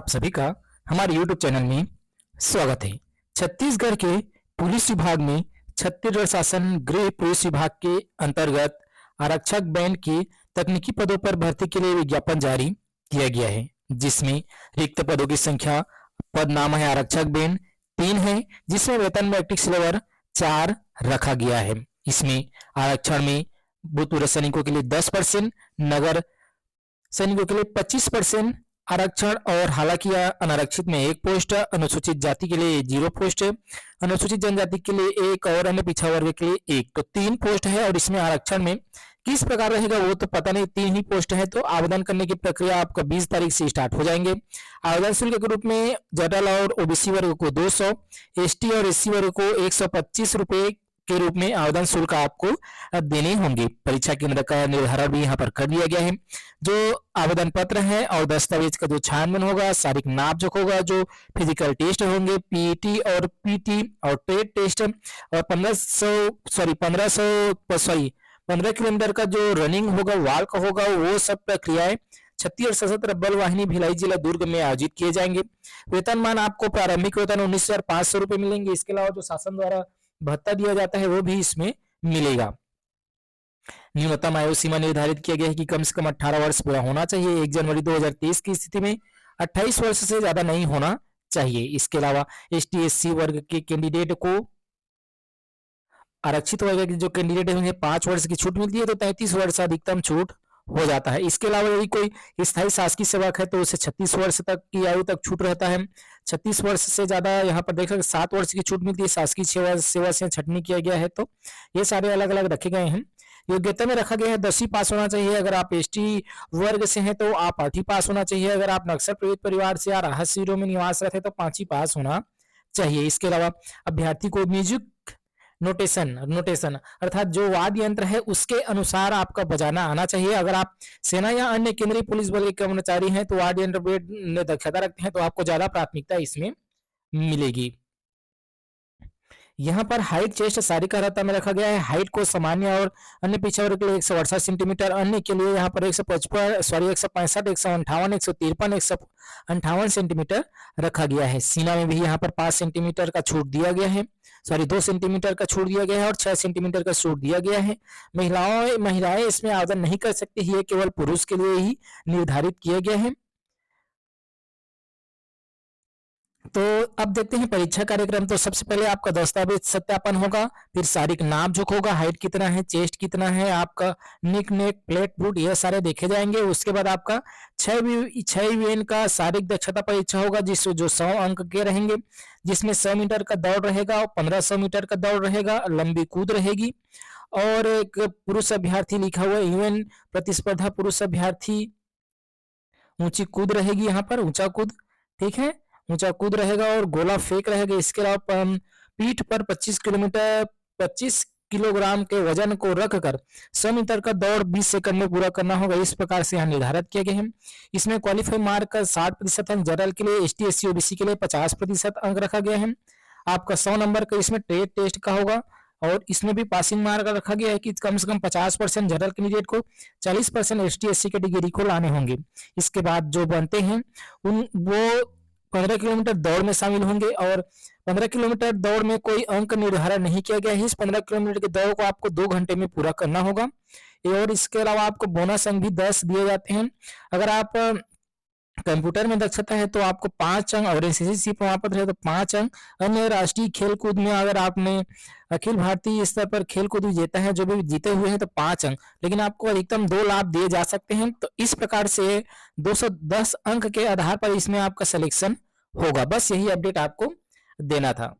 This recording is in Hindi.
आप सभी का हमारे YouTube चैनल में स्वागत है। छत्तीसगढ़ के पुलिस विभाग में छत्तीसगढ़ शासन गृह पुलिस विभाग के अंतर्गत आरक्षक बैंड के तकनीकी पदों पर भर्ती के लिए विज्ञापन जारी किया गया है, जिसमें रिक्त पदों की संख्या पद नाम है आरक्षक बैंड 3 है, जिसमें वेतन मैट्रिक स्लेवर 4 रखा गया है। इसमें आरक्षण में भूतपूर्व सैनिकों के लिए 10%, नगर सैनिकों के लिए 25% आरक्षण और हालांकि अनारक्षित में 1 पोस्ट, अनुसूचित जाति के लिए 0 पोस्ट, अनुसूचित जनजाति के लिए 1 और अन्य पिछड़ा वर्ग के लिए 1, तो 3 पोस्ट है। और इसमें आरक्षण में किस प्रकार रहेगा वो तो पता नहीं, 3 ही पोस्ट है। तो आवेदन करने की प्रक्रिया आपका 20 तारीख से स्टार्ट हो जाएंगे। आवेदन शुल्क के रूप में जनरल और ओबीसी वर्ग को 200, एसटी और एससी वर्ग को 125 रुपए के रूप में आवेदन शुल्क आपको देने होंगे। परीक्षा केंद्र का निर्धारण भी यहाँ पर कर दिया गया है। जो आवेदन पत्र है और दस्तावेज का जो छानबीन होगा, शारीरिक नाप जोख होगा, जो फिजिकल टेस्ट होंगे, पीईटी और पीटी और ट्रेड टेस्ट और 15 किलोमीटर का जो रनिंग होगा, वॉक होगा, वो सब प्रक्रियाएं छत्तीसगढ़ सशस्त्र बल वाहिनी भिलाई जिला दुर्ग में आयोजित किए जाएंगे। वेतनमान आपको प्रारंभिक वेतन 19,500 रुपए मिलेंगे। इसके अलावा जो शासन द्वारा भत्ता दिया जाता है वो भी इसमें मिलेगा। न्यूनतम आयु सीमा निर्धारित किया गया है कि कम से कम 18 वर्ष पूरा होना चाहिए। 1 जनवरी 2023 की स्थिति में 28 वर्ष से ज्यादा नहीं होना चाहिए। इसके अलावा एसटी एससी वर्ग के कैंडिडेट को, आरक्षित वर्ग के जो कैंडिडेट है उन्हें 5 वर्ष की छूट मिलती है, तो 33 वर्ष अधिकतम छूट हो जाता है। इसके अलावा यदि कोई स्थायी शासकीय सेवक है तो उसे 36 वर्ष तक की आयु तक छूट रहता है। 36 वर्ष से ज्यादा यहाँ पर देख सकते 7 वर्ष की छूट मिलती है। शासकीय सेवा से छटनी किया गया है, तो ये सारे अलग अलग रखे गए हैं। योग्यता में रखा गया है 10वीं पास होना चाहिए। अगर आप एसटी वर्ग से हैं तो आप 8वीं पास होना चाहिए। अगर आप नक्सल प्रभावित परिवार से या राहत शिविरों में निवास रहे तो 5वीं पास होना चाहिए। इसके अलावा अभ्यर्थी को म्यूजिक नोटेशन अर्थात जो वाद्य यंत्र है उसके अनुसार आपका बजाना आना चाहिए। अगर आप सेना या अन्य केंद्रीय पुलिस बल के कर्मचारी हैं तो वाद्य यंत्र में दक्षता रखते हैं तो आपको ज्यादा प्राथमिकता इसमें मिलेगी। यहाँ पर हाइट चेस्ट शारीरिक अर्हता में रखा गया है। हाइट को सामान्य और अन्य पिछड़ा वर्ग के लिए 168 सेंटीमीटर, अन्य के लिए यहाँ पर 165, 158, 153, 158 सेंटीमीटर रखा गया है। सीना में भी यहाँ पर 5 सेंटीमीटर का छूट दिया गया है, 2 सेंटीमीटर का छूट दिया गया है और 6 सेंटीमीटर का छूट दिया गया है। महिलाएं इसमें आवेदन नहीं कर सकती, ये केवल पुरुष के लिए ही निर्धारित किया गया है। तो अब देखते हैं परीक्षा कार्यक्रम। तो सबसे पहले आपका दस्तावेज सत्यापन होगा, फिर शारीरिक नाप जोख होगा, हाइट कितना है, चेस्ट कितना है, आपका नेक प्लेट बूट, ये सारे देखे जाएंगे। उसके बाद आपका 6 वीएन का शारीरिक दक्षता परीक्षा होगा, जिस जो 100 अंक के रहेंगे, जिसमें 100 मीटर का दौड़ रहेगा और 1500 मीटर का दौड़ रहेगा, लंबी कूद रहेगी। और एक पुरुष अभ्यर्थी लिखा हुआ यूएन प्रतिस्पर्धा पुरुष अभ्यर्थी ऊंची कूद रहेगी, यहाँ पर ऊंचा कूद, ठीक है, ऊंचा कूद रहेगा और गोला फेंक रहेगा। इसके अलावा पीठ पर 25 किलोग्राम के वजन को रखकर 100 मीटर का दौड़ 20 सेकंड में पूरा करना होगा। इस प्रकार से यहाँ निर्धारित किया गया है। इसमें क्वालिफाई मार्क का 60% अंक, जनरल के लिए, एसटी एससी ओबीसी के लिए 50% अंक रखा गया है। आपका 100 नंबर का इसमें ट्रेड टेस्ट का होगा और इसमें भी पासिंग मार्क रखा गया है कि कम से कम 50% जनरल कैंडिडेट को, 40% एसटी एससी कैटेगरी को लाने होंगे। इसके बाद जो बनते हैं वो 15 किलोमीटर दौड़ में शामिल होंगे और 15 किलोमीटर दौड़ में कोई अंक निर्धारण नहीं किया गया है। इस 15 किलोमीटर की दौड़ को आपको 2 घंटे में पूरा करना होगा। और इसके अलावा आपको बोनस अंक भी 10 दिए जाते हैं। अगर आप कंप्यूटर में दक्षता है तो आपको 5 अंक, और एनसीसी प्रमाण पत्र है तो 5 अंक। अन्य राष्ट्रीय खेलकूद में अगर आपने अखिल भारतीय स्तर पर खेलकूद विजेता है, जो भी जीते हुए हैं, तो 5 अंक, लेकिन आपको अधिकतम 2 लाभ दिए जा सकते हैं। तो इस प्रकार से 210 अंक के आधार पर इसमें आपका सिलेक्शन होगा। बस यही अपडेट आपको देना था।